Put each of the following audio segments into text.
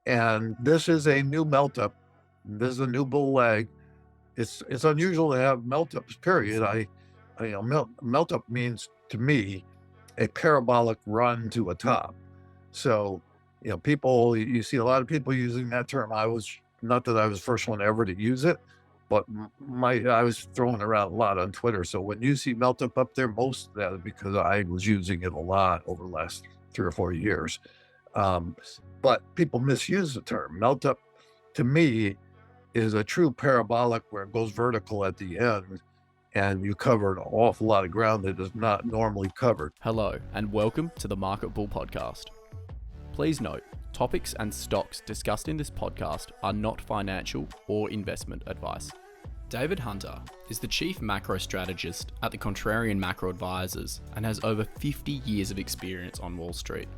And this is a new melt up. This is a new bull leg. It's unusual to have melt ups, period. Melt up means to me a parabolic run to a top. So, people, you see a lot of people using that term. I was not that I was the first one ever to use it, but I was throwing around a lot on Twitter. So when you see melt up there, most of that is because I was using it a lot over the last 3 or 4 years. Um, but people misuse the term. Melt up to me is a true parabolic where it goes vertical at the end and you cover an awful lot of ground that is not normally covered. Hello, and welcome to the Market Bull Podcast. Please note, topics and stocks discussed in this podcast are not financial or investment advice. David Hunter is the Chief Macro Strategist at the Contrarian Macro Advisors and has over 50 years of experience on Wall Street.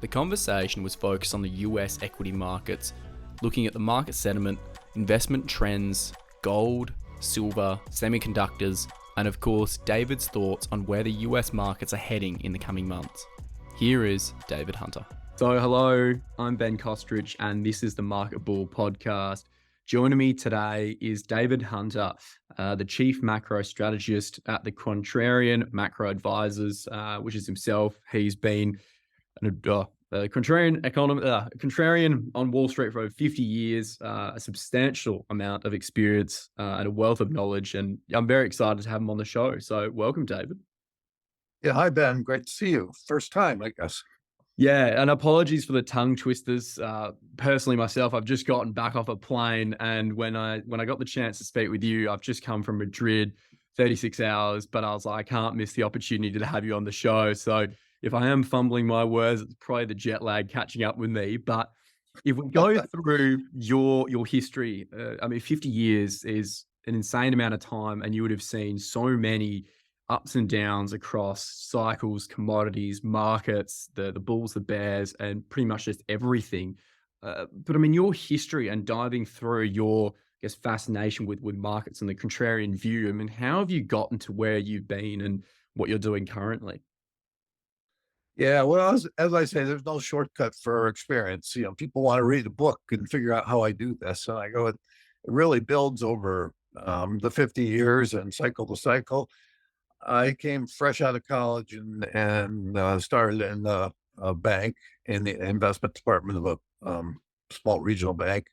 The conversation was focused on the US equity markets, looking at the market sentiment, investment trends, gold, silver, semiconductors, and of course, David's thoughts on where the US markets are heading in the coming months. Here is David Hunter. So hello, I'm Ben Kostrich, and this is the Market Bull Podcast. Joining me today is David Hunter, the Chief Macro Strategist at the Contrarian Macro Advisors, which is himself. He's been a contrarian on Wall Street for over 50 years, a substantial amount of experience and a wealth of knowledge. And I'm very excited to have him on the show. So welcome, David. Yeah, hi, Ben. Great to see you. First time, I guess. Yeah, and apologies for the tongue twisters. Personally, myself, I've just gotten back off a plane, and when I got the chance to speak with you, I've just come from Madrid, 36 hours, but I was like, I can't miss the opportunity to have you on the show. So if I am fumbling my words, it's probably the jet lag catching up with me. But if we go through your history, 50 years is an insane amount of time, and you would have seen so many ups and downs across cycles, commodities, markets, the bulls, the bears, and pretty much just everything. But I mean, your history and diving through your, fascination with markets and the contrarian view, I mean, how have you gotten to where you've been and what you're doing currently? Yeah, well, as I say, there's no shortcut for experience. People want to read a book and figure out how I do this. And I go, it really builds over the 50 years and cycle to cycle. I came fresh out of college and started in a bank in the investment department of a small regional bank.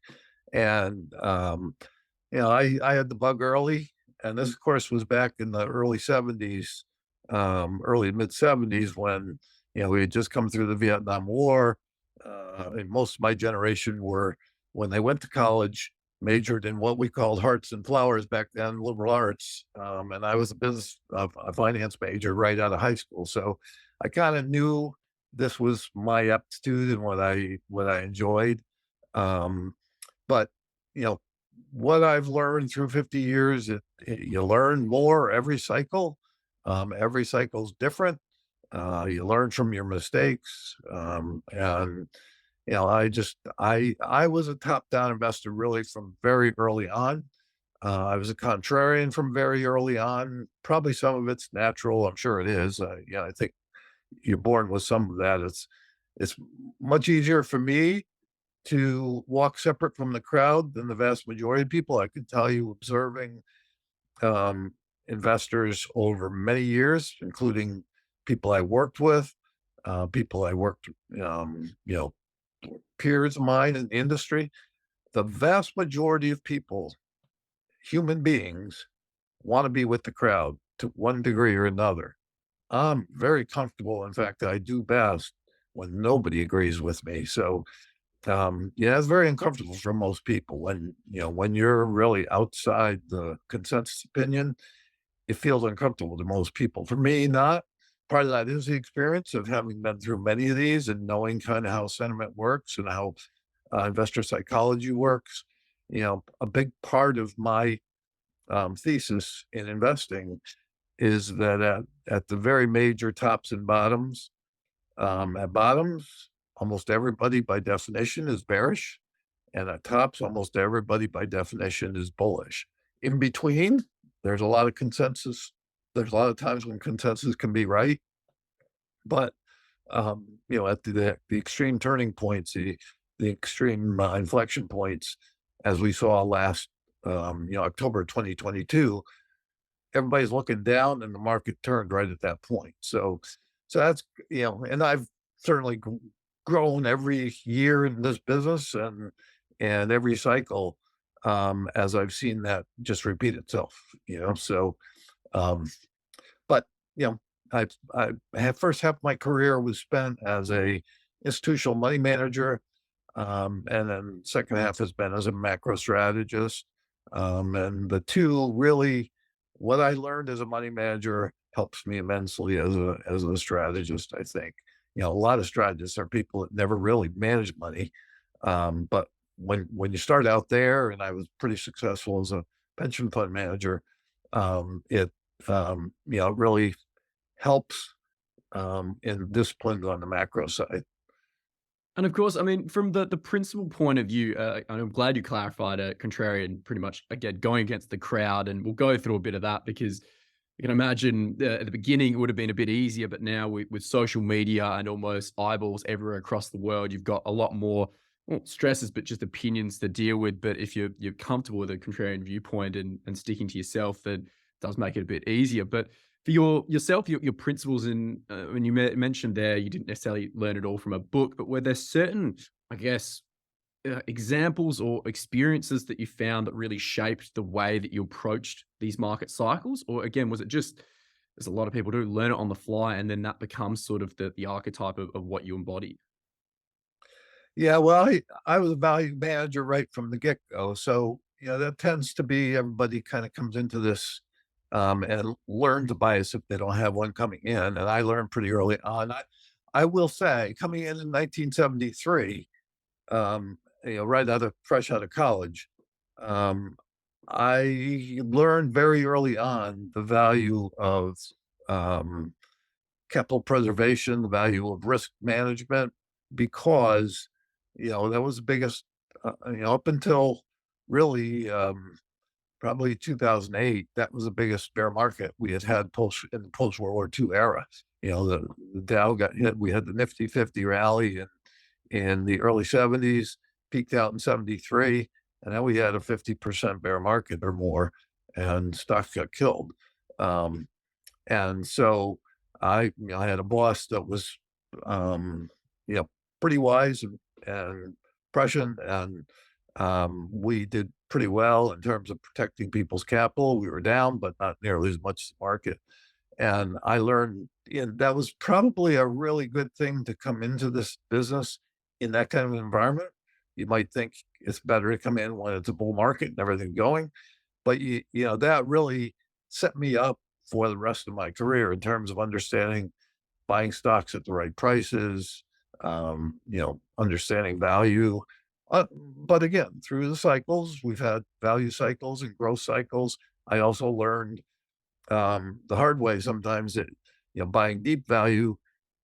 And, I had the bug early. And this, of course, was back in the early 70s, early mid 70s when, we had just come through the Vietnam War. And most of my generation were, when they went to college, majored in what we called hearts and flowers back then, liberal arts. And I was a finance major right out of high school. So I kind of knew this was my aptitude and what I enjoyed. But, what I've learned through 50 years, you learn more every cycle. Every cycle's different. You learn from your mistakes. And I was a top-down investor really from very early on. I was a contrarian from very early on. Probably some of it's natural. I'm sure it is. I think you're born with some of that. It's much easier for me to walk separate from the crowd than the vast majority of people. I can tell you, observing investors over many years, including people I worked with, peers of mine in the industry, the vast majority of people, human beings, want to be with the crowd to one degree or another. I'm very comfortable. In fact, I do best when nobody agrees with me. So, it's very uncomfortable for most people when you're really outside the consensus opinion. It feels uncomfortable to most people. For me, not. Part of that is the experience of having been through many of these and knowing kind of how sentiment works and how investor psychology works. A big part of my thesis in investing is that at the very major tops and bottoms, at bottoms, almost everybody by definition is bearish, and at tops, almost everybody by definition is bullish. In between, there's a lot of consensus. There's a lot of times when consensus can be right, but at the extreme turning points, the the extreme inflection points, as we saw last, October 2022, everybody's looking down and the market turned right at that point. So that's, and I've certainly grown every year in this business and every cycle, as I've seen that just repeat itself, so, um, but, you know, I have first half of my career was spent as a institutional money manager, and then second half has been as a macro strategist. And the two really, what I learned as a money manager helps me immensely as a strategist. I think, a lot of strategists are people that never really manage money, but when you start out there, and I was pretty successful as a pension fund manager, it it really helps in discipline on the macro side. And of course, I mean, from the principal point of view, and I'm glad you clarified contrarian pretty much, again, going against the crowd. And we'll go through a bit of that because you can imagine at the beginning it would have been a bit easier, but now with social media and almost eyeballs everywhere across the world, you've got a lot more well, stresses, but just opinions to deal with. But if you're comfortable with a contrarian viewpoint and sticking to yourself, that does make it a bit easier. But for yourself, your principles in when you mentioned there, you didn't necessarily learn it all from a book, but were there certain, I guess, examples or experiences that you found that really shaped the way that you approached these market cycles? Or again, was it just, as a lot of people do, learn it on the fly and then that becomes sort of the archetype of what you embody? Yeah, well, I was a value manager right from the get-go, so, that tends to be everybody kinda comes into this, and learns a bias if they don't have one coming in, and I learned pretty early on. I will say, coming in 1973, right fresh out of college, um, I learned very early on the value of, um capital preservation, the value of risk management, because, that was the biggest, up until really, probably 2008, that was the biggest bear market we had had in the post-World War II era. The Dow got hit. We had the Nifty 50 rally in the early 70s, peaked out in 73, and then we had a 50% bear market or more, and stocks got killed. Um, and so I had a boss that was, um, you know, pretty wise and prescient, and we did pretty well in terms of protecting people's capital. We were down, but not nearly as much as the market. And I learned, that was probably a really good thing to come into this business in that kind of environment. You might think it's better to come in when it's a bull market and everything going, but that really set me up for the rest of my career in terms of understanding buying stocks at the right prices, understanding value. But again, through the cycles, we've had value cycles and growth cycles. I also learned the hard way sometimes that buying deep value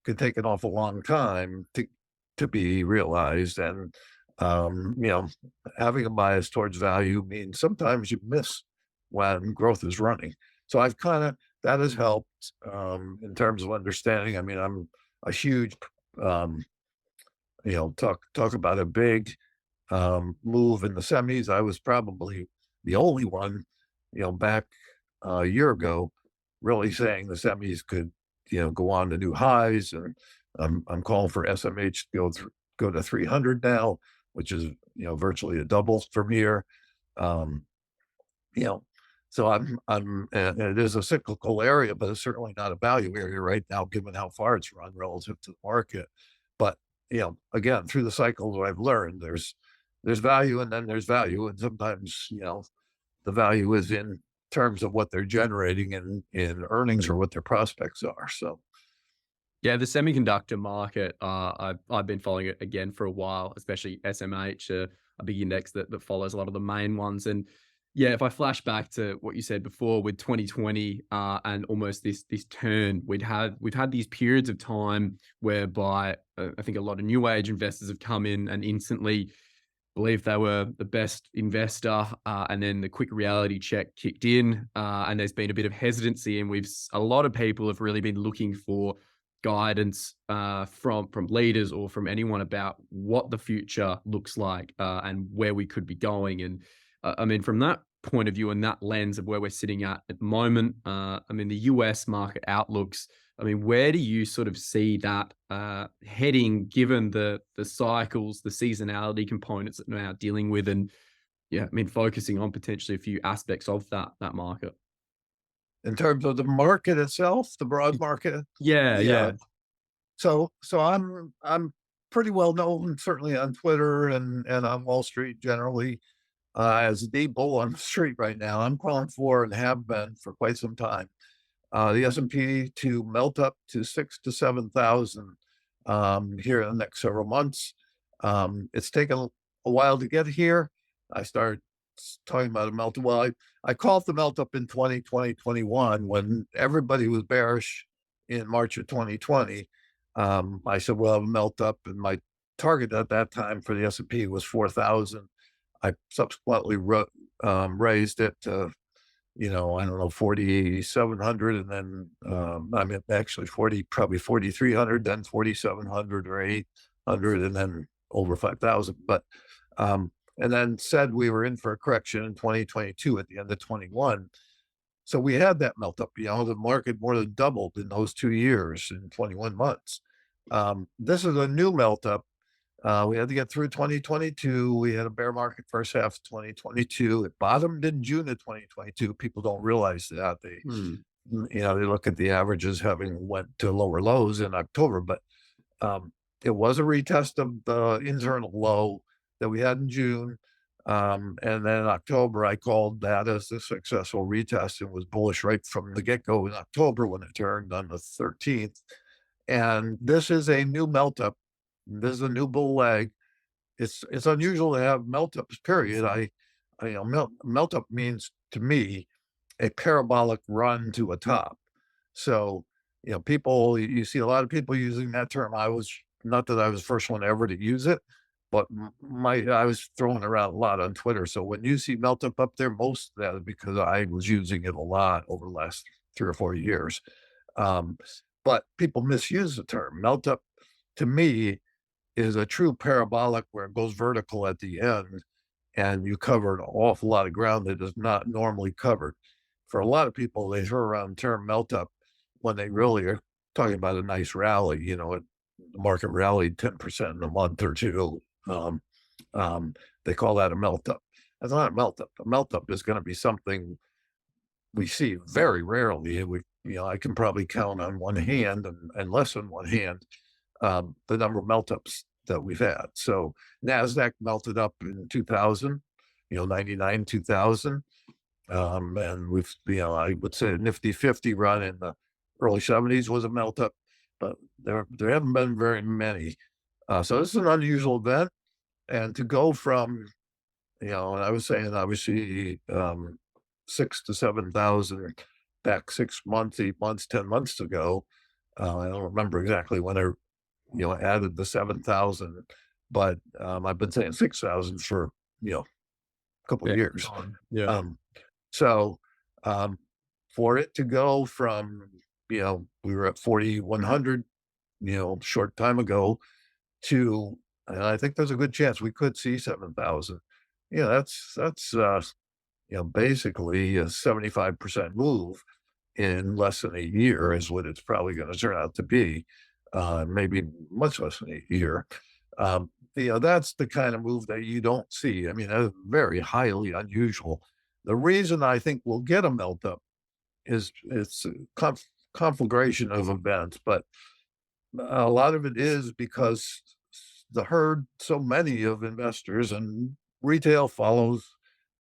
could take an awful long time to be realized, and having a bias towards value means sometimes you miss when growth is running. So I've kind of that has helped in terms of understanding. I mean, I'm a huge um, talk about a big move in the semis. I was probably the only one, back a year ago, really saying the semis could, go on to new highs, and I'm calling for SMH to go to 300 now, which is virtually a double from here. Um, you know, so and it is a cyclical area, but it's certainly not a value area right now, given how far it's run relative to the market. But again, through the cycles, what I've learned there's value, and then there's value, and sometimes the value is in terms of what they're generating in earnings or what their prospects are. So Yeah, the semiconductor market, I've been following it again for a while, especially SMH, a big index that follows a lot of the main ones. And yeah, if I flash back to what you said before with 2020 and almost this turn, we've had these periods of time whereby I think a lot of new age investors have come in and instantly believed they were the best investor, and then the quick reality check kicked in, and there's been a bit of hesitancy, and a lot of people have really been looking for guidance from leaders or from anyone about what the future looks like and where we could be going. And I mean, from that point of view and that lens of where we're sitting at the moment, I mean, the US market outlooks, I mean, where do you sort of see that heading, given the cycles, the seasonality components that we're now dealing with, and yeah, I mean, focusing on potentially a few aspects of that market? In terms of the market itself, the broad market. Yeah, Yeah. yeah. So I'm pretty well known, certainly on Twitter and on Wall Street generally, as the bull on the street right now. I'm calling for and have been for quite some time. The S&P to melt up to 6 to 7,000 here in the next several months. It's taken a while to get here. I started talking about a melt. Well, I called the melt up in 2020, 21 when everybody was bearish in March of 2020. I said, well, melt up, and my target at that time for the S&P was 4,000. I subsequently raised it to, I don't know, 4,700, and then I mean, actually probably 4,300, then 4,700 or 800, and then over 5,000. But and then said we were in for a correction in 2022 at the end of 21. So we had that melt up. The market more than doubled in those 2 years in 21 months. This is a new melt up. We had to get through 2022. We had a bear market first half of 2022. It bottomed in June of 2022. People don't realize that. They look at the averages having went to lower lows in October, but it was a retest of the internal low that we had in June. And then in October, I called that as a successful retest and was bullish right from the get-go in October when it turned on the 13th. And this is a new melt up. This is a new bull leg. It's unusual to have melt ups, period. Melt up means to me a parabolic run to a top. So, people, you see a lot of people using that term. I was not that I was the first one ever to use it, but I was throwing around a lot on Twitter. So when you see melt up there, most of that is because I was using it a lot over the last 3 or 4 years. But people misuse the term. Melt up to me is a true parabolic where it goes vertical at the end and you cover an awful lot of ground that is not normally covered. For a lot of people, they throw around the term melt up when they really are talking about a nice rally. The market rallied 10% in a month or two. They call that a melt up. That's not a melt up. A melt up is going to be something we see very rarely. I can probably count on one hand and less than one hand the number of melt ups that we've had. So NASDAQ melted up in 2000, 99, 2000. And I would say a Nifty 50 run in the early 70s was a melt up, but there haven't been very many. So this is an unusual event. And to go from, and I was saying, obviously, 6 to 7,000 back 6 months, 8 months, 10 months ago. I don't remember exactly when I added the 7,000, but I've been saying 6,000 for, a couple of years. Yeah. So for it to go from, we were at 4,100, short time ago to, and I think there's a good chance we could see 7,000. That's basically a 75% move in less than a year is what it's probably going to turn out to be. Maybe much less than a year. That's the kind of move that you don't see. I mean, that's very highly unusual. The reason I think we'll get a melt up is it's a conflagration of events, but a lot of it is because the herd, so many of investors and retail follows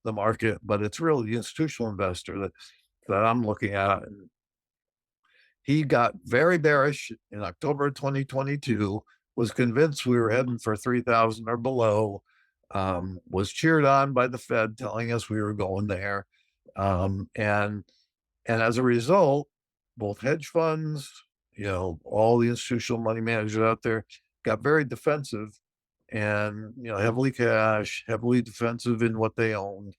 the market, but it's really the institutional investor that I'm looking at. And he got very bearish in October 2022, was convinced we were heading for 3,000 or below, was cheered on by the Fed telling us we were going there. And as a result, both hedge funds, all the institutional money managers out there got very defensive and, heavily cash, heavily defensive in what they owned.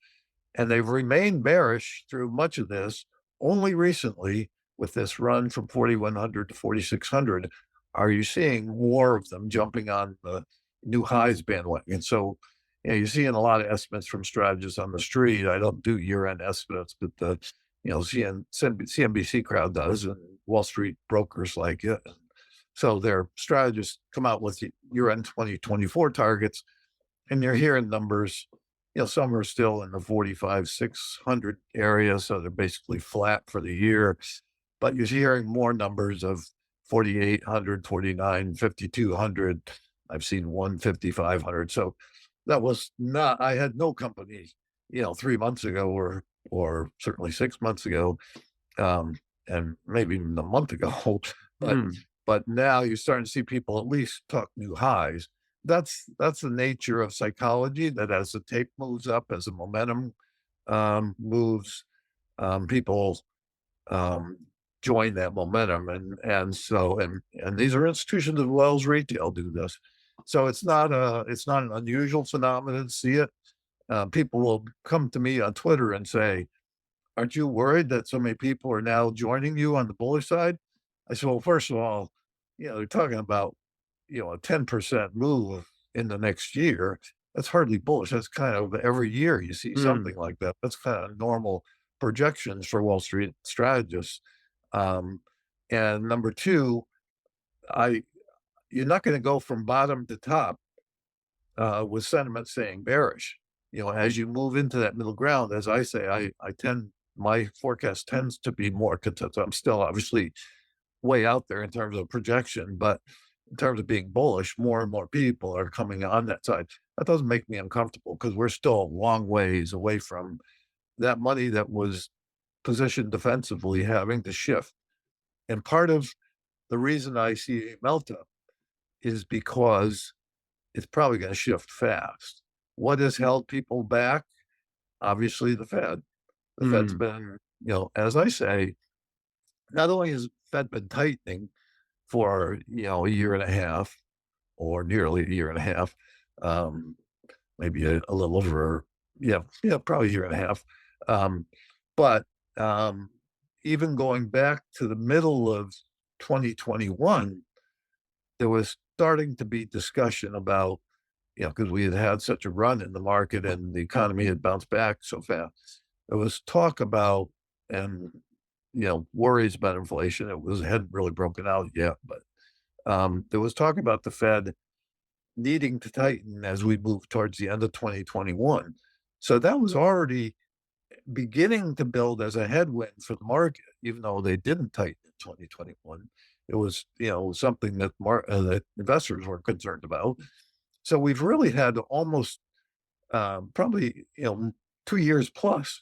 And they've remained bearish through much of this. Only recently with this run from 4,100 to 4,600, are you seeing more of them jumping on the new highs bandwagon? So, you're seeing a lot of estimates from strategists on the street. I don't do year-end estimates, but the CNBC crowd does, and Wall Street brokers like it. So their strategists come out with year-end 2024 targets, and you're hearing numbers. Some are still in the 45,600 area, so they're basically flat for the year. But you're hearing more numbers of 4,800, 49, 5,200. I've seen 5,500. So that was not. I had no company, 3 months ago, or certainly 6 months ago, and maybe even a month ago. But Mm. but now you're starting to see people at least talk new highs. That's the nature of psychology. That as the tape moves up, as the momentum moves, people um, join that momentum, and these are institutions as well as retail do this. So it's not an unusual phenomenon to see it. People will come to me on Twitter and say, "Aren't you worried that so many people are now joining you on the bullish side?" I said, "Well, first of all, they're talking about, a 10% move in the next year. That's hardly bullish. That's kind of every year you see Mm. something like that. That's kind of normal projections for Wall Street strategists." Um, and number two, I you're not going to go from bottom to top with sentiment saying bearish. As you move into that middle ground, as I say, my forecast tends to be more content. I'm still obviously way out there in terms of projection, but in terms of being bullish, more and more people are coming on that side. That doesn't make me uncomfortable because we're still a long ways away from that money that was positioned defensively having to shift. And part of the reason I see a meltdown is because it's probably going to shift fast. What has held people back? Obviously, the Fed. The Fed's Mm. been, as I say, not only has the Fed been tightening for, a year and a half, or nearly a year and a half, um, maybe a little over, yeah, probably a year and a half. Um, but even going back to the middle of 2021, there was starting to be discussion about, because we had had such a run in the market and the economy had bounced back so fast. There was talk about, and worries about inflation. Hadn't really broken out yet, but there was talk about the Fed needing to tighten as we move towards the end of 2021. So that was already beginning to build as a headwind for the market, even though they didn't tighten in 2021. It was, something that investors were concerned about. So we've really had almost probably 2 years plus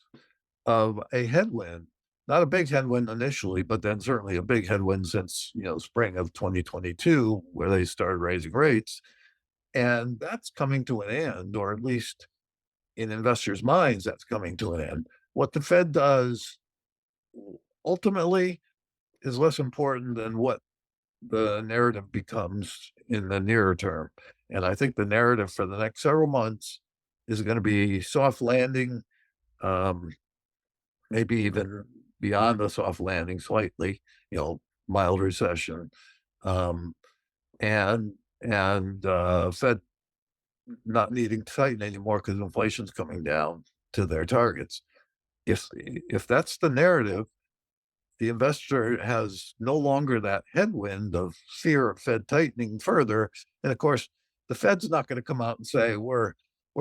of a headwind. Not a big headwind initially, but then certainly a big headwind since spring of 2022, where they started raising rates, and that's coming to an end, or at least in investors' minds, that's coming to an end. What the Fed does ultimately is less important than what the narrative becomes in the nearer term. And I think the narrative for the next several months is going to be soft landing, um, maybe even beyond the soft landing slightly, mild recession, um, and Fed not needing to tighten anymore because inflation's coming down to their targets. If that's the narrative, the investor has no longer that headwind of fear of Fed tightening further. And of course, the Fed's not going to come out and say we're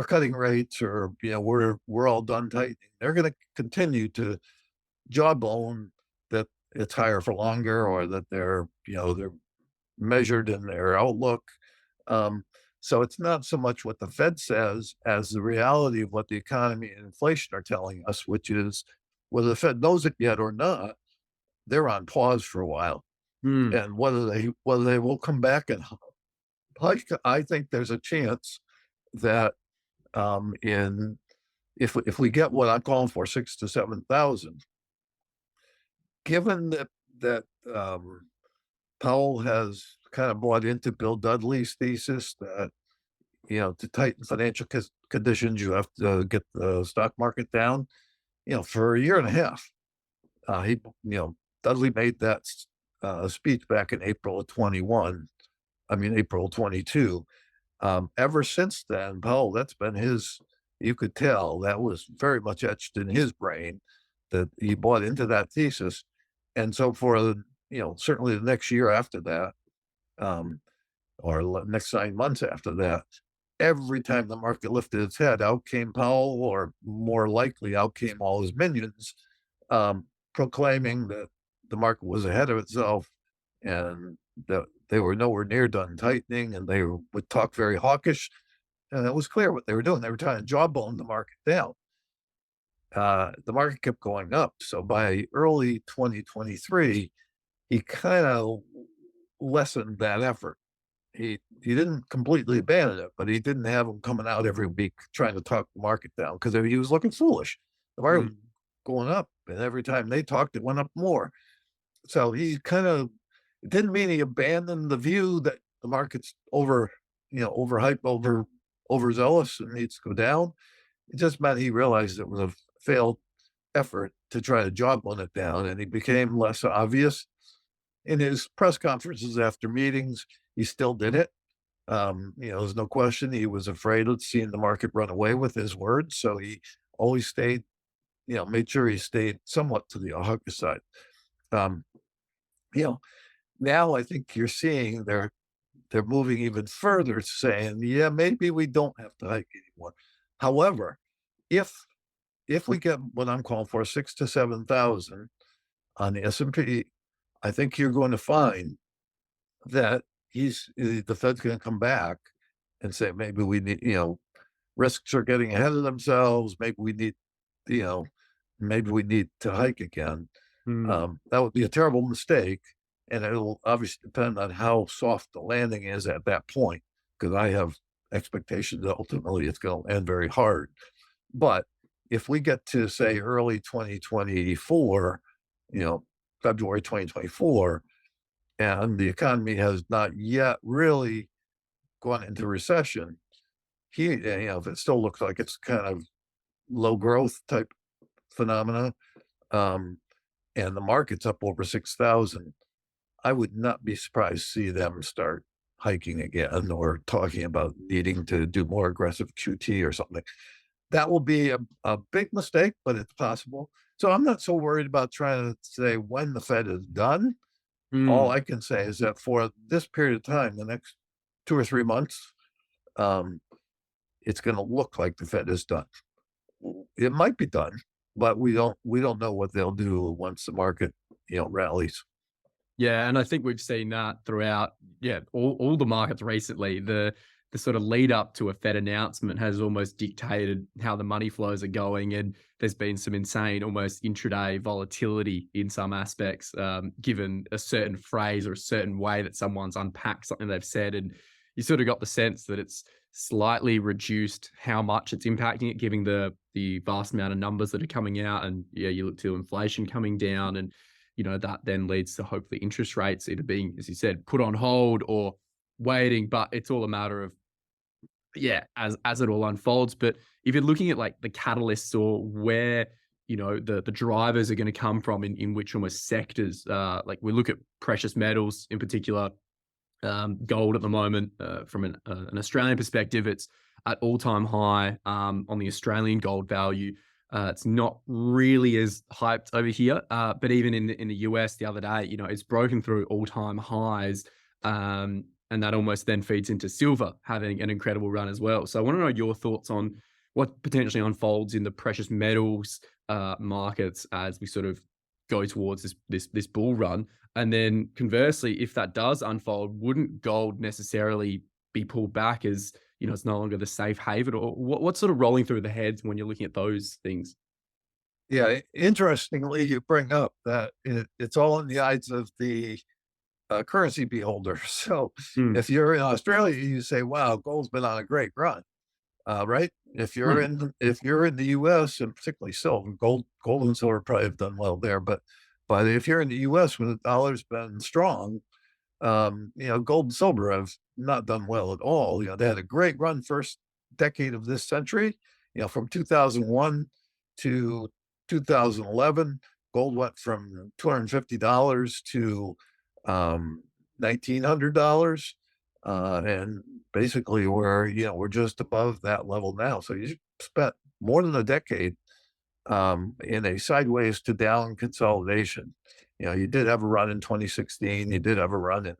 cutting rates, or we're all done tightening. They're going to continue to jawbone that it's higher for longer, or that they're measured in their outlook. Um, so it's not so much what the Fed says as the reality of what the economy and inflation are telling us, which is whether the Fed knows it yet or not, they're on pause for a while. Mm. And whether they will come back and hike, I think there's a chance that in if we get what I'm calling for, 6 to 7,000, given that Powell has kind of bought into Bill Dudley's thesis that to tighten financial conditions, you have to get the stock market down. For a year and a half, he Dudley made that speech back in April of 22. Ever since then, Powell, that's been his, you could tell that was very much etched in his brain that he bought into that thesis. And so for certainly the next year after that, um, next 9 months after that, every time the market lifted its head, out came Powell, or more likely, out came all his minions, proclaiming that the market was ahead of itself and that they were nowhere near done tightening, and would talk very hawkish. And it was clear what they were doing. They were trying to jawbone the market down. The market kept going up. So by early 2023, he kind of lessened that effort. He didn't completely abandon it, but he didn't have them coming out every week trying to talk the market down, because he was looking foolish. The market was going up, and every time they talked, it went up more. So he kind of, it didn't mean he abandoned the view that the market's overhyped, overzealous, and needs to go down. It just meant he realized it was a failed effort to try to jawbone it down, and he became less obvious in his press conferences after meetings. He still did it. There's no question he was afraid of seeing the market run away with his words. So he always made sure he stayed somewhat to the hawkish side. Um, Now I think you're seeing they're moving even further, saying, yeah, maybe we don't have to hike anymore. However, if we get what I'm calling for, 6 to 7,000 on the S&P, I think you're going to find that the Fed's going to come back and say, maybe we need, risks are getting ahead of themselves. You know, maybe we need to hike again. That would be a terrible mistake. And it'll obviously depend on how soft the landing is at that point, because I have expectations that ultimately it's going to land very hard. But if we get to, say, early 2024, February 2024, and the economy has not yet really gone into recession, if it still looks like it's kind of low growth type phenomena, and the market's up over 6,000, I would not be surprised to see them start hiking again, or talking about needing to do more aggressive QT or something. That will be a big mistake, but it's possible. So I'm not so worried about trying to say when the Fed is done. All I can say is that for this period of time, the next 2 or 3 months, it's going to look like the Fed is done. It might be done, but we don't know what they'll do once the market, rallies. Yeah, and I think we've seen that throughout, all the markets recently. The sort of lead up to a Fed announcement has almost dictated how the money flows are going, and there's been some insane, almost intraday volatility in some aspects, given a certain phrase or a certain way that someone's unpacked something they've said, and you sort of got the sense that it's slightly reduced how much it's impacting it, given the vast amount of numbers that are coming out, and you look to inflation coming down, and that then leads to hopefully interest rates either being, as you said, put on hold or waiting. But it's all a matter of, as it all unfolds. But if you're looking at like the catalysts, or where, the drivers are going to come from in which almost sectors, like we look at precious metals in particular, gold at the moment, from an Australian perspective, it's at all-time high on the Australian gold value. It's not really as hyped over here, but even in the US the other day, it's broken through all-time highs, and that almost then feeds into silver having an incredible run as well. So I want to know your thoughts on what potentially unfolds in the precious metals markets as we sort of go towards this bull run. And then conversely, if that does unfold, wouldn't gold necessarily be pulled back as, it's no longer the safe haven? Or what's sort of rolling through the heads when you're looking at those things? Yeah, interestingly, you bring up that it's all in the eyes of the currency beholder. So if you're in Australia, you say, wow, gold's been on a great run. Right? If you're in the US, and particularly silver, gold and silver probably have done well there. But if you're in the US, when the dollar's been strong, gold and silver have not done well at all. They had a great run first decade of this century, from 2001 to 2011. gold went from $250 to $1,900. And basically we're just above that level now. So you spent more than a decade in a sideways to down consolidation. You did have a run in 2016. You did have a run in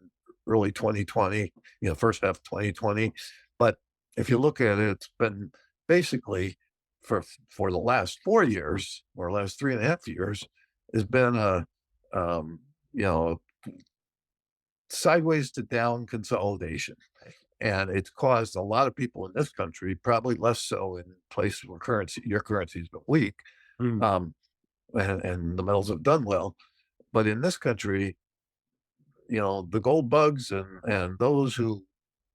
early 2020, first half of 2020. But if you look at it, it's been basically for the last 4 years or last 3.5 years, has been a, you know, sideways to down consolidation. And it's caused a lot of people in this country, probably less so in places where your currency's been weak, Mm. and the metals have done well. But in this country, the gold bugs and those who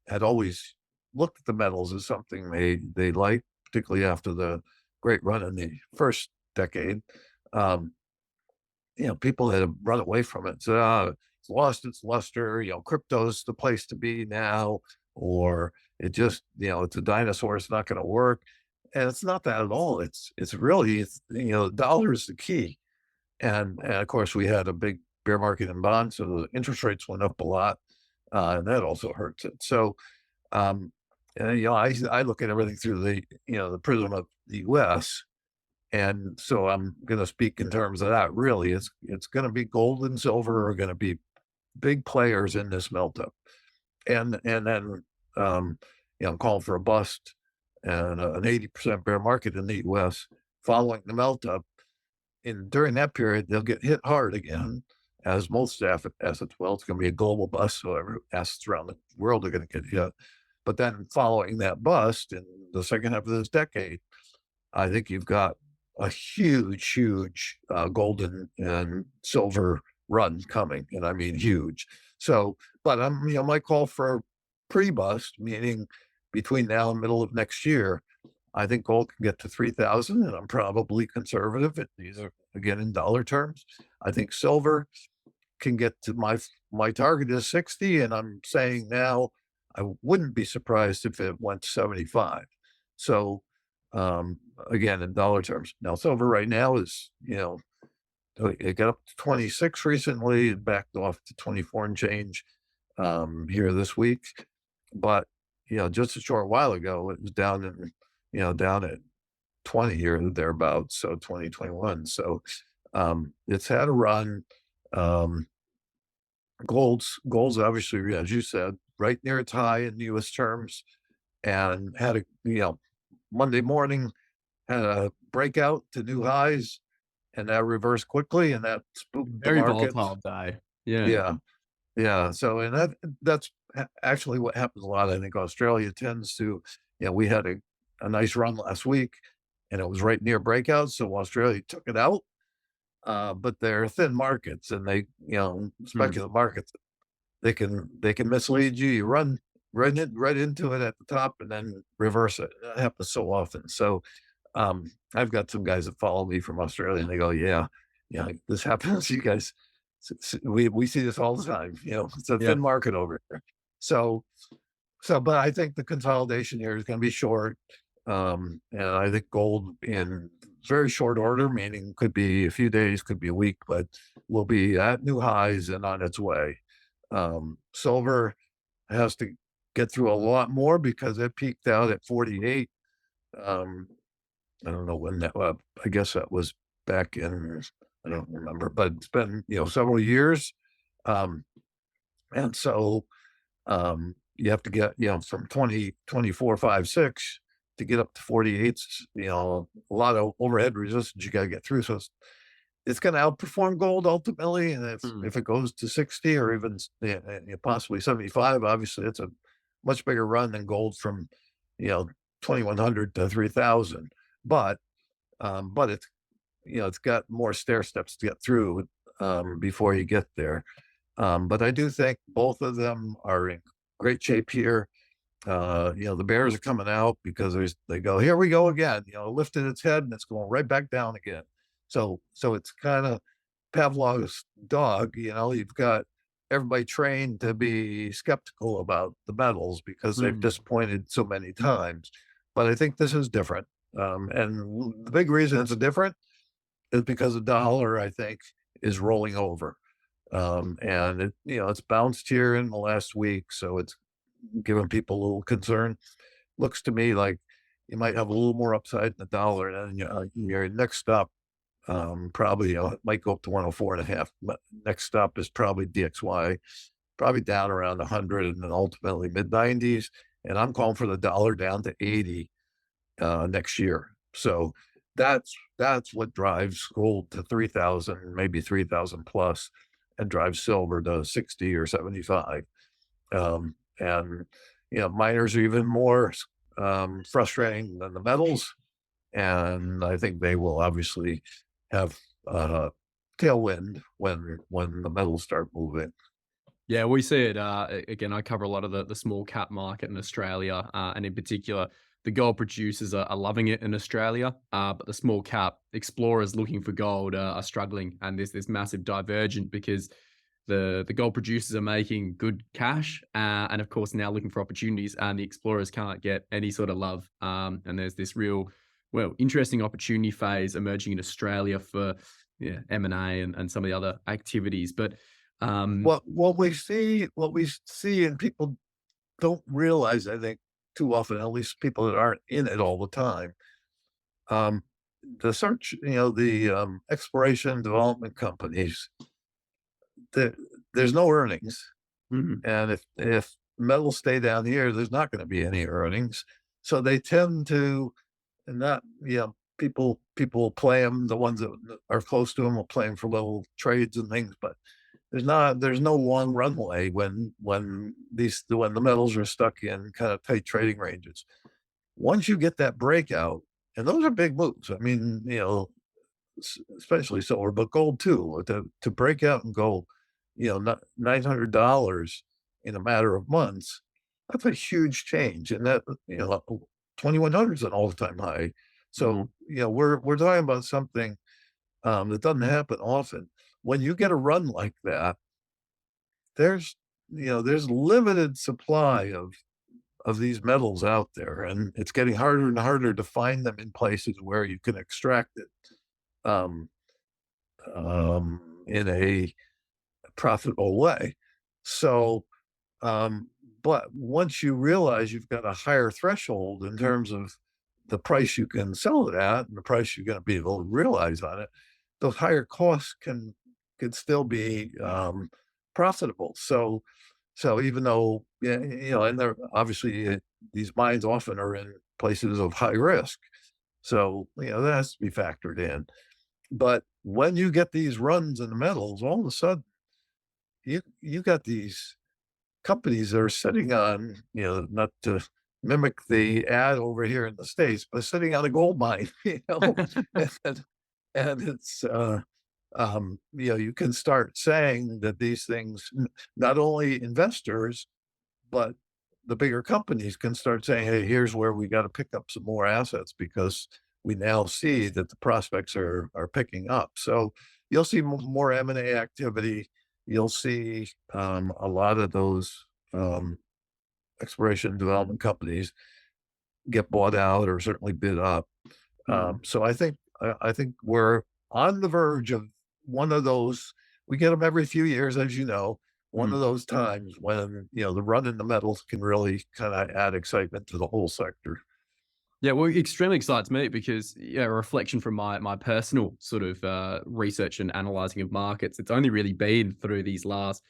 had always looked at the metals as something they liked, particularly after the great run in the first decade. Um, people that have run away from it said, it's lost its luster, crypto's the place to be now, or it just, it's a dinosaur, it's not going to work. And it's not that at all. It's really, the dollar is the key. And of course we had a big bear market in bonds, so the interest rates went up a lot. And that also hurts it. So, and, I look at everything through the prism of the US. And so I'm going to speak in terms of that. Really, it's going to be gold and silver are going to be big players in this melt up, and then calling for a bust and an 80% bear market in the U.S. following the melt up. And during that period, they'll get hit hard again, as most assets will. It's going to be a global bust, so every assets around the world are going to get hit. But then following that bust in the second half of this decade, I think you've got a huge gold and silver run coming, and I mean huge. So, but my call for pre-bust, meaning between now and middle of next year, I think gold can get to 3,000, and I'm probably conservative. These are again in dollar terms. I think silver can get to my target is 60, and I'm saying now I wouldn't be surprised if it went 75. So again, in dollar terms. Now, silver right now is, it got up to 26 recently and backed off to 24 and change here this week. But, just a short while ago, it was down at 20 or thereabouts. So 2021. So it's had a run. Gold's obviously, as you said, right near its high in US terms, and had Monday morning had a breakout to new highs, and that reversed quickly, and that spooked the Very markets. volatile day. Yeah. Yeah, yeah. So, and that's actually what happens a lot. I think Australia tends to, we had a nice run last week, and it was right near breakouts, so Australia took it out. But they're thin markets, and they, speculative markets, they can mislead you. You run right into it at the top and then reverse it. That happens so often. So I've got some guys that follow me from Australia, and they go, yeah, this happens. You guys, we see this all the time. It's a Yeah. thin market over here. So, but I think the consolidation here is going to be short. And I think gold in very short order, meaning could be a few days, could be a week, but will be at new highs and on its way. Silver has to get through a lot more because it peaked out at 48. I don't know when that was. I guess that was back in, I don't remember, but it's been, several years. And so you have to get, from 20, 24, 5, 6 to get up to 48, a lot of overhead resistance you got to get through. So it's going to outperform gold ultimately. And if it goes to 60 or even possibly 75, obviously it's a much bigger run than gold from, 2,100 to 3,000. But it's, it's got more stair steps to get through before you get there. But I do think both of them are in great shape here. The bears are coming out because they go, here we go again, lifted its head and it's going right back down again. So it's kind of Pavlov's dog, you've got everybody trained to be skeptical about the metals because they've disappointed so many times. But I think this is different. And the big reason it's different is because the dollar, I think, is rolling over. And it's bounced here in the last week, so it's giving people a little concern. Looks to me like you might have a little more upside in the dollar, and your next stop probably might go up to 104.5. But next stop is probably DXY, probably down around 100, and then ultimately mid 90s. And I'm calling for the dollar down to 80 next year. So that's what drives gold to 3,000, maybe 3,000 plus, and drives silver to 60 or 75. And miners are even more frustrating than the metals, and I think they will obviously have tailwind when the metals start moving. Yeah, we see it. Again, I cover a lot of the small cap market in Australia, and in particular, the gold producers are loving it in Australia, but the small cap explorers looking for gold are struggling, and there's this massive divergent because the gold producers are making good cash, and of course now looking for opportunities, and the explorers can't get any sort of love. And there's this real, interesting opportunity phase emerging in Australia for M&A and some of the other activities, but. What we see, and people don't realize, I think, too often, at least people that aren't in it all the time, um, the search, the exploration development companies, there, there's no earnings. Mhm. And if metals stay down here, there's not going to be any earnings. So they tend to not, people play them. The ones that are close to them will play them for little trades and things, but there's no long runway when the metals are stuck in kind of tight trading ranges. Once you get that breakout, and those are big moves. I mean, especially silver, but gold too. To break out in gold, not $900 in a matter of months. That's a huge change, and that 2100 is an all-time high. Mhm. So we're talking about something that doesn't happen often. When you get a run like that, there's there's limited supply of these metals out there, and it's getting harder and harder to find them in places where you can extract it um, in a profitable way. So, but once you realize you've got a higher threshold in terms of the price you can sell it at and the price you're going to be able to realize on it, those higher costs can still be profitable. So even though, yeah, and they're obviously these mines often are in places of high risk, so that has to be factored in. But when you get these runs in the metals, all of a sudden you got these companies that are sitting on, not to mimic the ad over here in the States, but sitting on a gold mine, and, and it's, you can start saying that these things, not only investors, but the bigger companies can start saying, hey, here's where we got to pick up some more assets because we now see that the prospects are picking up. So you'll see more M&A activity. You'll see a lot of those um, exploration and development companies get bought out or certainly bid up. Mhm. So I think we're on the verge of one of those. We get them every few years, as you know. One of Mhm. those times when the run in the metals can really kind of add excitement to the whole sector. Yeah, well, extremely excites me because a reflection from my personal sort of research and analyzing of markets. It's only really been through these last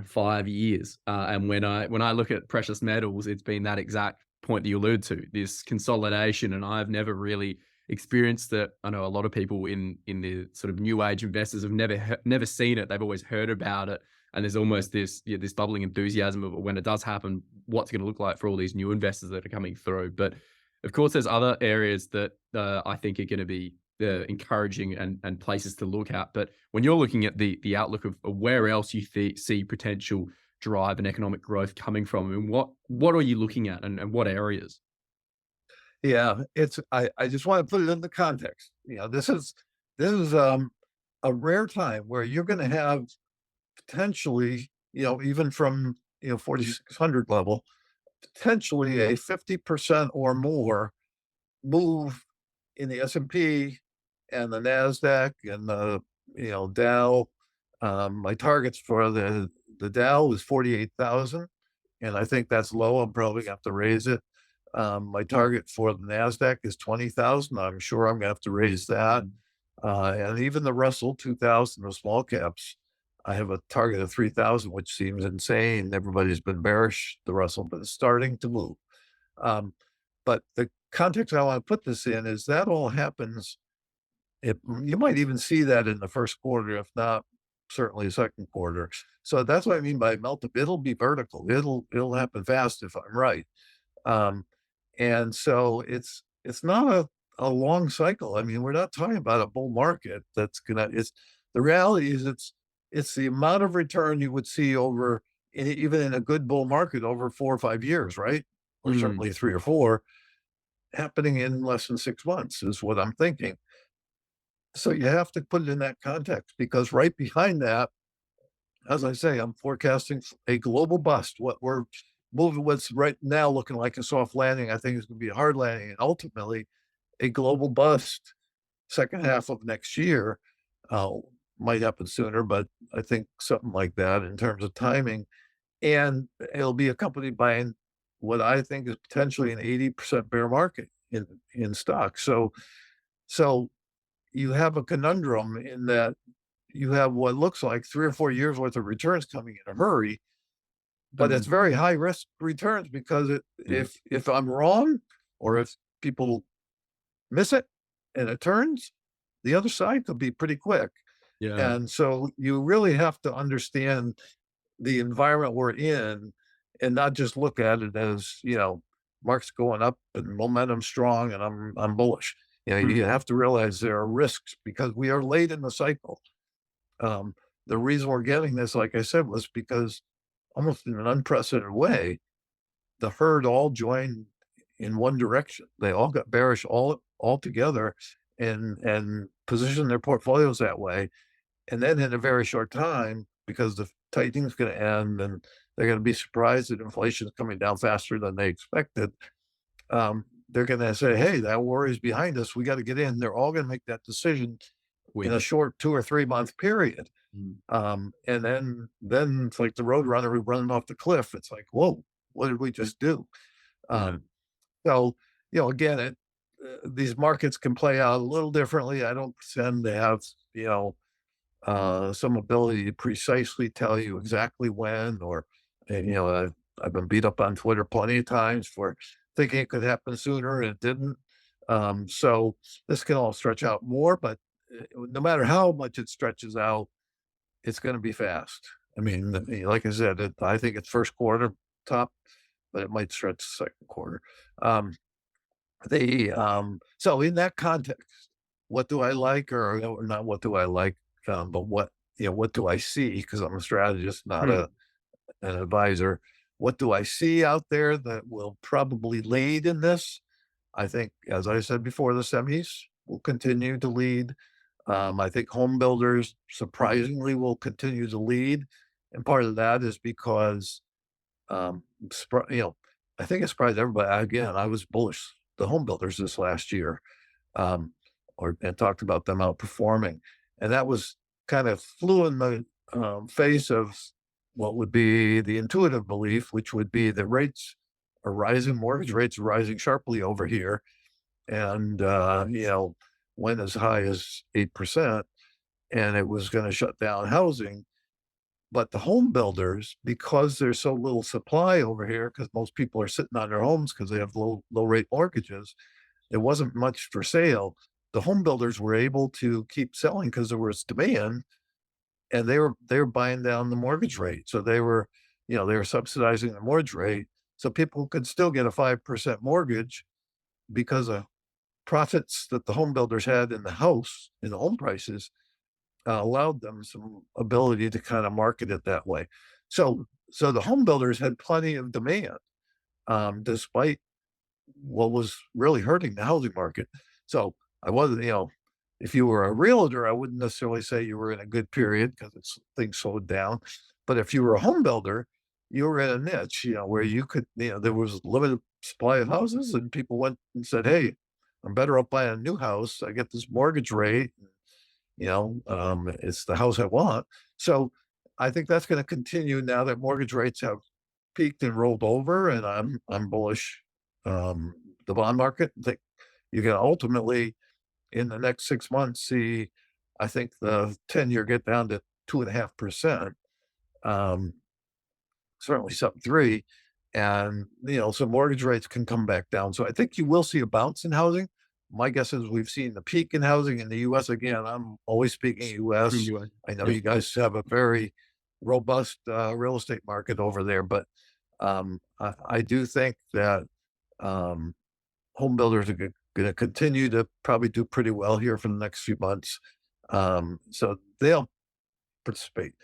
5 years, and when I look at precious metals, it's been that exact point that you allude to, this consolidation, and I've never really experienced it. I know a lot of people in the sort of new age investors have never seen it. They've always heard about it, and there's almost this bubbling enthusiasm of when it does happen, what's going to look like for all these new investors that are coming through, but. Of course, there's other areas that I think are going to be encouraging and places to look at. But when you're looking at the outlook of where else you see potential drive and economic growth coming from, I mean, what are you looking at and what areas? Yeah, I just want to put it in the context. This is a rare time where you're going to have potentially, even from 4,600 level, potentially a 50% or more move in the S&P and the NASDAQ and the, Dow. My targets for the Dow is 48,000, and I think that's low. I'm probably gonna have to raise it. My target for the NASDAQ is 20,000. I'm sure I'm gonna have to raise that. And even the Russell 2000, the small caps, I have a target of 3,000, which seems insane. Everybody's been bearish, the Russell, but it's starting to move. But the context I want to put this in is that all happens. You might even see that in the first quarter, if not certainly second quarter. So that's what I mean by meltup. It'll be vertical. It'll happen fast if I'm right. Um, and so it's not a long cycle. I mean, we're not talking about a bull market that's gonna. It's the reality is it's the amount of return you would see over even in a good bull market over 4 or 5 years, right? Or Mm. certainly 3 or 4, happening in less than 6 months is what I'm thinking. So you have to put it in that context because right behind that, as I say, I'm forecasting a global bust. What we're moving, what's right now looking like a soft landing, I think is going to be a hard landing, and ultimately a global bust second half of next year. Uh, might happen sooner, but I think something like that in terms of timing, and it'll be accompanied by what I think is potentially an 80% bear market in stocks. So you have a conundrum in that you have what looks like 3 or 4 years worth of returns coming in a hurry, but it's And very high risk returns because mm, if I'm wrong or if people miss it and it turns, the other side could be pretty quick. yeah. And so you really have to understand the environment we're in and not just look at it as, market's going up and momentum strong and I'm bullish. Mm. You have to realize there are risks because we are late in the cycle. Um, the reason we're getting this, like I said, was because almost in an unprecedented way, the herd all joined in one direction. They all got bearish all together and positioned their portfolios that way. And then in a very short time, because the tightening is going to end and they're going to be surprised that inflation is coming down faster than they expected, they're going to say, "Hey, that war is behind us. We got to get in." They're all going to make that decision in With a short 2 or 3 month period. mm, And then it's like the road runner running off the cliff. It's like, whoa, what did we just do? yeah. Um, so, again, these markets can play out a little differently. I don't pretend they have, some ability to precisely tell you exactly when, or, and, I've been beat up on Twitter plenty of times for thinking it could happen sooner and it didn't. So this can all stretch out more, but no matter how much it stretches out, it's going to be fast. I mean, like I said, I think it's first quarter top, but it might stretch second quarter. Um, so in that context, what do I like or not what do I like, but what do I see? Because I'm a strategist, not Mm. an advisor. What do I see out there that will probably lead in this? I think, as I said before, the semis will continue to lead. I think home builders surprisingly will continue to lead. And part of that is because, um, I think it surprised everybody. Again, I was bullish the home builders this last year, um, and talked about them outperforming. And that was kind of flew in the face of what would be the intuitive belief, which would be that rates are rising, mortgage rates are rising sharply over here. And, went as high as 8%, and it was going to shut down housing. But the home builders, because there's so little supply over here, because most people are sitting on their homes because they have low rate mortgages, there wasn't much for sale. The home builders were able to keep selling because there was demand, and they were buying down the mortgage rate. So they were subsidizing the mortgage rate, so people could still get a 5% mortgage because of profits that the home builders had in the home prices, allowed them some ability to kind of market it that way. So the home builders had plenty of demand, despite what was really hurting the housing market. So I wasn't, if you were a realtor, I wouldn't necessarily say you were in a good period because things slowed down. But if you were a home builder, you were in a niche, where you could, there was limited supply of houses and people went and said, "Hey, I'm better off buying a new house. I get this mortgage rate, it's the house I want. So I think that's going to continue now that mortgage rates have peaked and rolled over, and I'm bullish um, the bond market. I think you can ultimately in the next 6 months see, I think the 10-year get down to 2.5%, um, certainly sub three, and so mortgage rates can come back down. So I think you will see a bounce in housing. My guess is we've seen the peak in housing in the U.S. Again, I'm always speaking U.S. Anyway, I know yeah. you guys have a very robust real estate market over there, but I do think that um, home builders are going to continue to probably do pretty well here for the next few months. So they'll participate.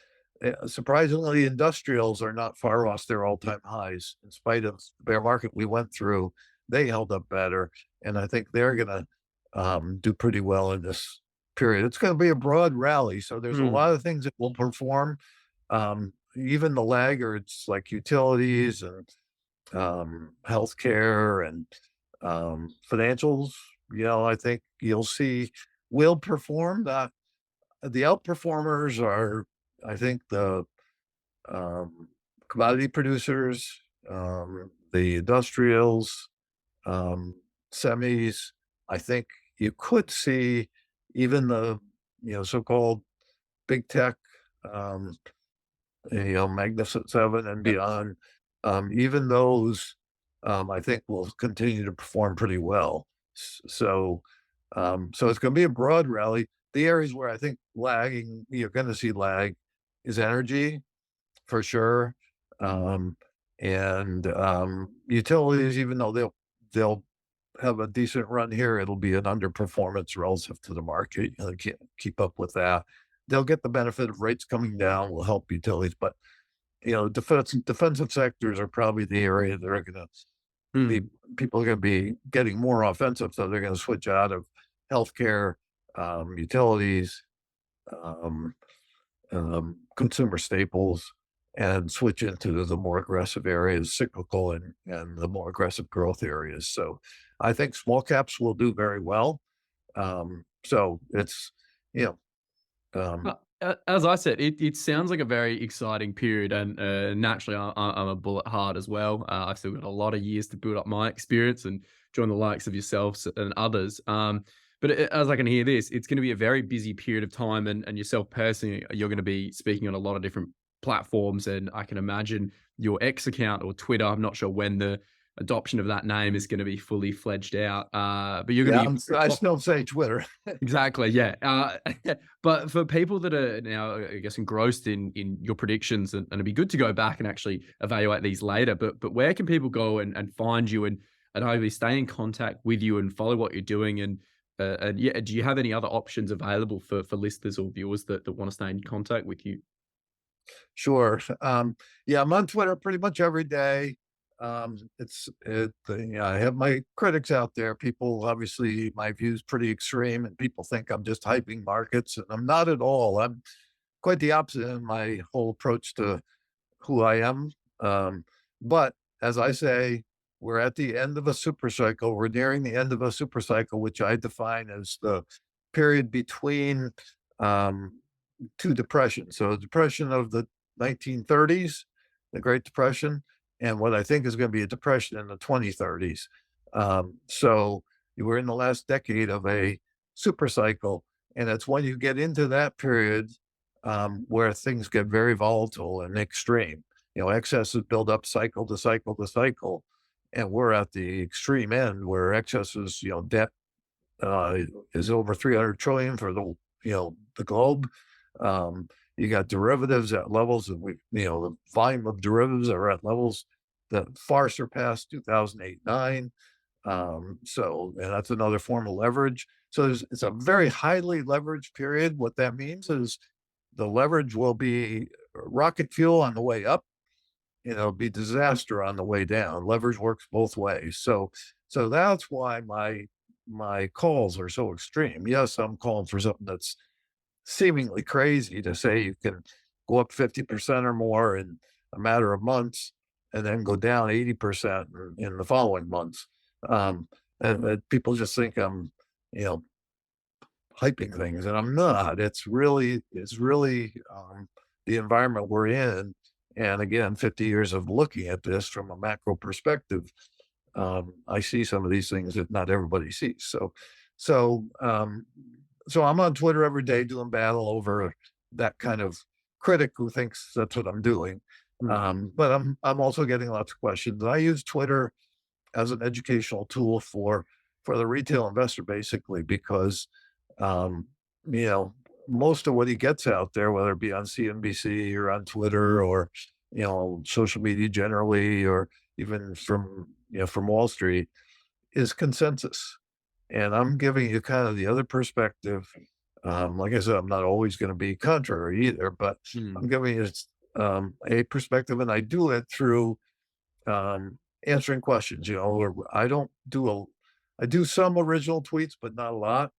Surprisingly, industrials are not far off their all-time highs. In spite of the bear market we went through, they held up better, and I think they're gonna do pretty well in this period. It's gonna be a broad rally, so there's a Mm. lot of things that will perform. Even the laggards like utilities and healthcare and financials, I think you'll see will perform. The outperformers are, I think, the um, commodity producers, the industrials, um, semis. I think you could see even the so-called big tech, um, Magnificent Seven and Yep. beyond. Even those, I think, will continue to perform pretty well. So it's going to be a broad rally. The areas where I think you're going to see lag, is energy for sure, um, and utilities. Even though they'll have a decent run here, it'll be an underperformance relative to the market. They can't keep up with that. They'll get the benefit of rates coming down, will help utilities, but defensive sectors are probably the area that are going to be Mm. people are going to be getting more offensive, so they're going to switch out of healthcare, utilities, um, consumer staples, and switch into the more aggressive areas, cyclical and the more aggressive growth areas. So I think small caps will do very well. So it's you um, As I said, it sounds like a very exciting period, and naturally, I'm a bull at heart as well. I've still got a lot of years to build up my experience and join the likes of yourselves and others. But as I can hear this, it's going to be a very busy period of time, and yourself personally, you're going to be speaking on a lot of different platforms, and I can imagine your X account or Twitter. I'm not sure when the adoption of that name is going to be fully fledged out, but you're going yeah, to be I still say Twitter. exactly, yeah. But for people that are now, I guess, engrossed in your predictions, and it'd be good to go back and actually evaluate these later. But where can people go and find you and hopefully stay in contact with you and follow what you're doing? And yeah, do you have any other options available for listeners or viewers that want to stay in contact with you? Sure. Yeah, I'm on Twitter pretty much every day. I have my critics out there. People obviously my views pretty extreme, and people think I'm just hyping markets, and I'm not at all. I'm quite the opposite in my whole approach to who I am. Um, but as I say, we're at the end of a super cycle. We're nearing the end of a super cycle, which I define as the period between um, two depressions. So, the depression of the 1930s, the Great Depression, and what I think is going to be a depression in the 2030s. So, you were in the last decade of a super cycle, and it's when you get into that period where things get very volatile and extreme. Excesses build up cycle to cycle to cycle, and we're at the extreme end where excesses, debt uh, is over 300 trillion for the globe. Um, you got derivatives at levels that the volume of derivatives are at levels that far surpass 2008-9. And that's another form of leverage. So it's a very highly leveraged period. What that means is the leverage will be rocket fuel on the way up, be disaster on the way down. Leverage works both ways. So that's why my calls are so extreme. Yes, I'm calling for something that's seemingly crazy to say you can go up 50% or more in a matter of months and then go down 80% in the following months. Um, and people just think I'm, you know, hyping things, and I'm not. It's really the environment we're in, and again, 50 years of looking at this from a macro perspective. I see some of these things that not everybody sees. So, um, so I'm on Twitter every day doing battle over that kind of critic who thinks that's what I'm doing. Mm. But I'm also getting lots of questions. I use Twitter as an educational tool for the retail investor, basically, because um, you know, most of what he gets out there, whether it be on CNBC or on Twitter or, social media generally, or even from Wall Street, is consensus. And I'm giving you kind of the other perspective. Like I said, I'm not always going to be contrary either, but Mm. I'm giving you a perspective, and I do it through answering questions. Or I do some original tweets, but not a lot.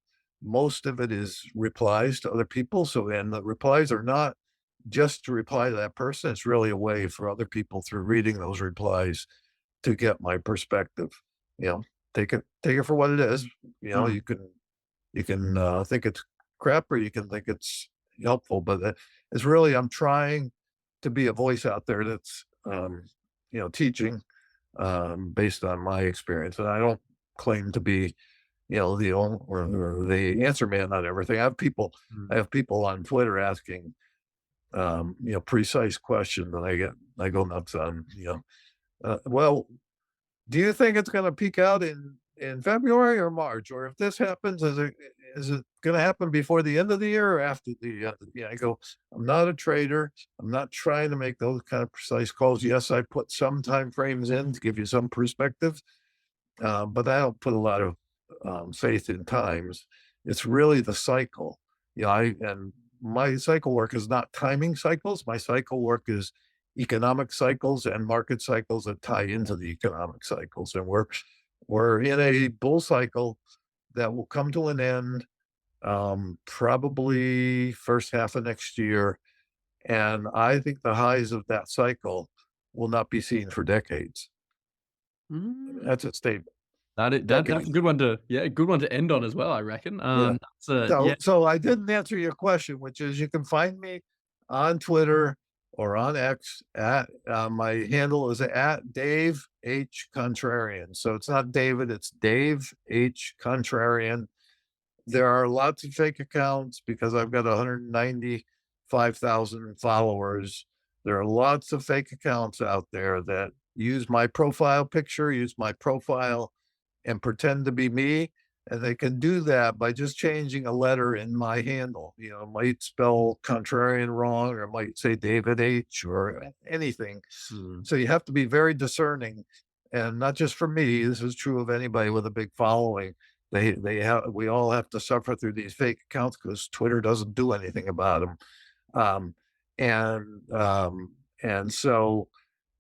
Most of it is replies to other people. So, and the replies are not just to reply to that person. It's really a way for other people through reading those replies to get my perspective. You know, take it for what it is. Mm. You can think it's crap, or you can think it's helpful, but it's really, I'm trying to be a voice out there that's teaching based on my experience, and I don't claim to be the only or the answer man on everything. Mm. I have people on Twitter asking precise questions, and I go nuts on well, do you think it's gonna peak out in February or March? Or if this happens, is it gonna happen before the end of the year or after the I go, I'm not a trader. I'm not trying to make those kind of precise calls. Yes, I put some time frames in to give you some perspective, but I don't put a lot of faith in times. It's really the cycle. And my cycle work is not timing cycles. My cycle work is economic cycles and market cycles that tie into the economic cycles. And we're in a bull cycle that will come to an end probably first half of next year. And I think the highs of that cycle will not be seen for decades. Mm. That's a statement. That's a Decades. good one to good one to end on as well, I reckon. Yeah. That's a So yeah. so I didn't answer your question, which is you can find me on Twitter or on X at my handle is at Dave H Contrarian. So it's not David, it's Dave H Contrarian. There are lots of fake accounts because I've got 195,000 followers. There are lots of fake accounts out there that use my profile picture, use my profile, and pretend to be me. And they can do that by just changing a letter in my handle. It might spell contrarian wrong, or it might say David H or anything. Mm. So you have to be very discerning. And not just for me, this is true of anybody with a big following. We all have to suffer through these fake accounts because Twitter doesn't do anything about them. Um, and so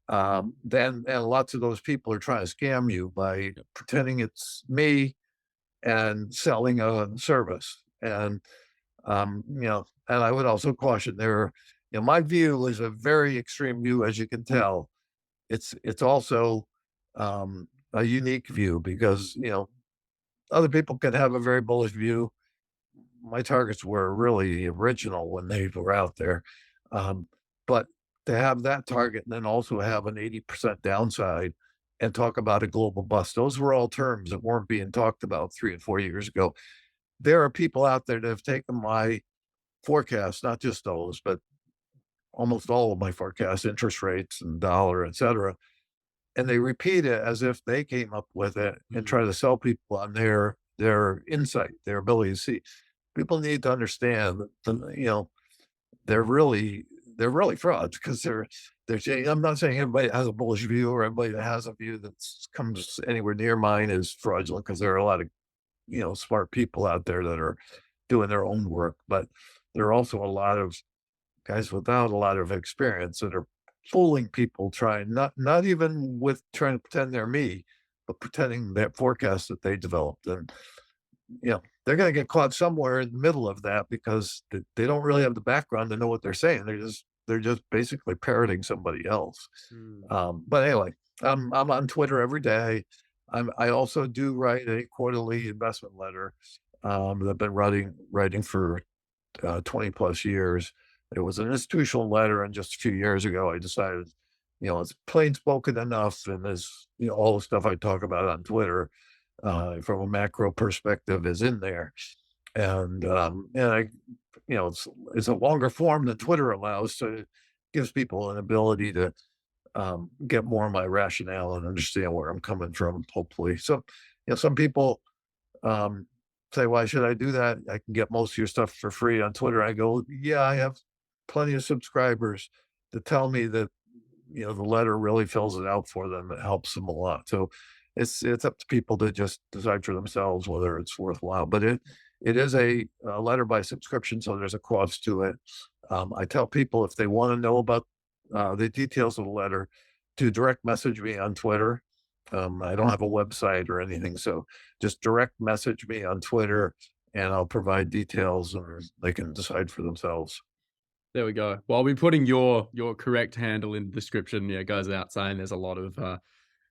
then and lots of those people are trying to scam you by pretending it's me and selling a service. And I would also caution there, my view is a very extreme view, as you can tell. It's also a unique view because, other people could have a very bullish view. My targets were really original when they were out there. Um, but to have that target and then also have an 80% downside and talk about a global bust, those were all terms that weren't being talked about 3 and 4 years ago. There are people out there that have taken my forecasts, not just those, but almost all of my forecasts, interest rates and dollar, et cetera, and they repeat it as if they came up with it and Mhm. try to sell people on their insight, their ability to see. People need to understand that they're really they're really frauds because they're saying, I'm not saying everybody has a bullish view or everybody that has a view that comes anywhere near mine is fraudulent, because there are a lot of smart people out there that are doing their own work, but there are also a lot of guys without a lot of experience that are fooling people, trying not even with trying to pretend they're me, but pretending that forecast that they developed. And they're going to get caught somewhere in the middle of that because they don't really have the background to know what they're saying. They're just basically parroting somebody else. Mm. But anyway, I'm on Twitter every day. I also do write a quarterly investment letter that I've been writing for 20 plus years. It was an institutional letter, and just a few years ago, I decided, it's plain spoken enough, and there's, all the stuff I talk about on Twitter from a macro perspective is in there, and I, it's a longer form than Twitter allows, so it gives people an ability to get more of my rationale and understand where I'm coming from. Hopefully, so some people um, say, "Why should I do that? I can get most of your stuff for free on Twitter." I go, "Yeah, I have plenty of subscribers to tell me that the letter really fills it out for them. It helps them a lot." So it's up to people to just decide for themselves whether it's worthwhile. But it is a letter by subscription, so there's a cost to it. I tell people if they want to know about the details of the letter to direct message me on Twitter. I don't have a website or anything, so just direct message me on Twitter and I'll provide details and they can decide for themselves. There we go. Well, I'll be putting your correct handle in the description. Yeah, it goes out saying there's a lot of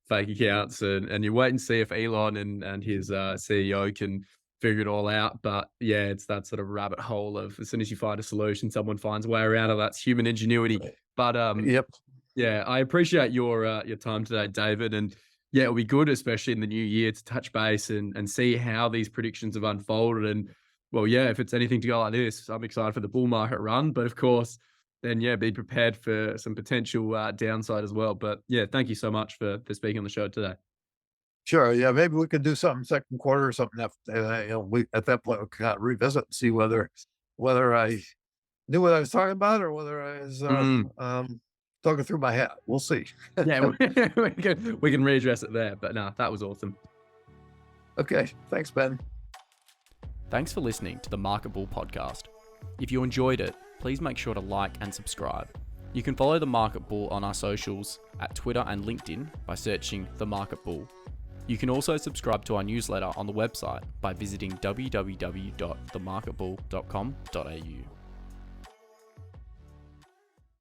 fake accounts, and you wait and see if Elon and his CEO can figure it all out. But yeah, it's that sort of rabbit hole of as soon as you find a solution, someone finds a way around it. That's human ingenuity. Right. But Yep. yeah, I appreciate your time today, David. And yeah, it'll be good, especially in the new year, to touch base and see how these predictions have unfolded. And well, yeah, if it's anything to go like this, I'm excited for the bull market run. But of course, then yeah, be prepared for some potential downside as well. But yeah, thank you so much for speaking on the show today. Sure. Yeah. Maybe we could do something second quarter or something. We at that point we can revisit and see whether I knew what I was talking about or whether I was Mm, talking through my hat. We'll see. yeah, we can readdress it there. But no, that was awesome. Okay. Thanks, Ben. Thanks for listening to the Market Bull podcast. If you enjoyed it, please make sure to like and subscribe. You can follow the Market Bull on our socials at Twitter and LinkedIn by searching The Market Bull. You can also subscribe to our newsletter on the website by visiting www.themarketbull.com.au.